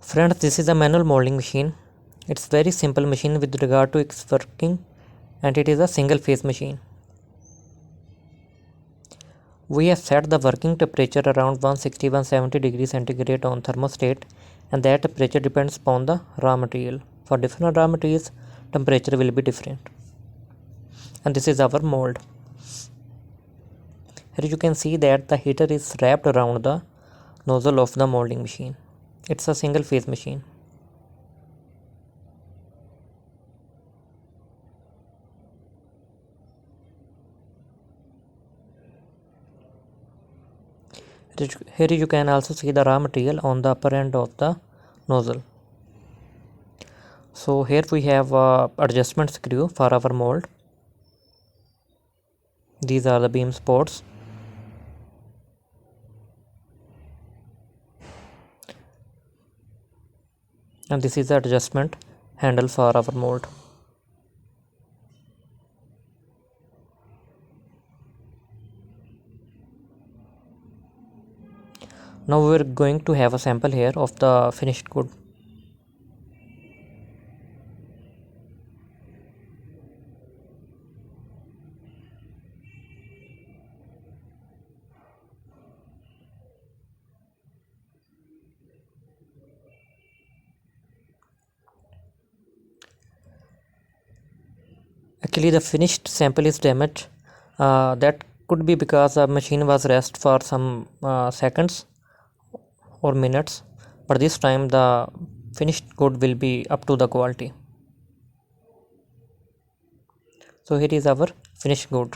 Friends, this is a manual molding machine. It's very simple machine with regard to its working, and it is a single phase machine. We have set the working temperature around 160-170 degrees centigrade on thermostat, and that temperature depends upon the raw material. For different raw materials, temperature will be different. And this is our mold. Here you can see that the heater is wrapped around the nozzle of the molding machine. It's a single phase machine. Here you can also see the raw material on the upper end of the nozzle. So here we have adjustment screw for our mold. These are the beam supports. And this is the adjustment handle for our mold. Now we are going to have a sample here of the finished good. Actually, the finished sample is damaged. That could be because the machine was rest for some seconds or minutes, but this time the finished good will be up to the quality. So here is our finished good.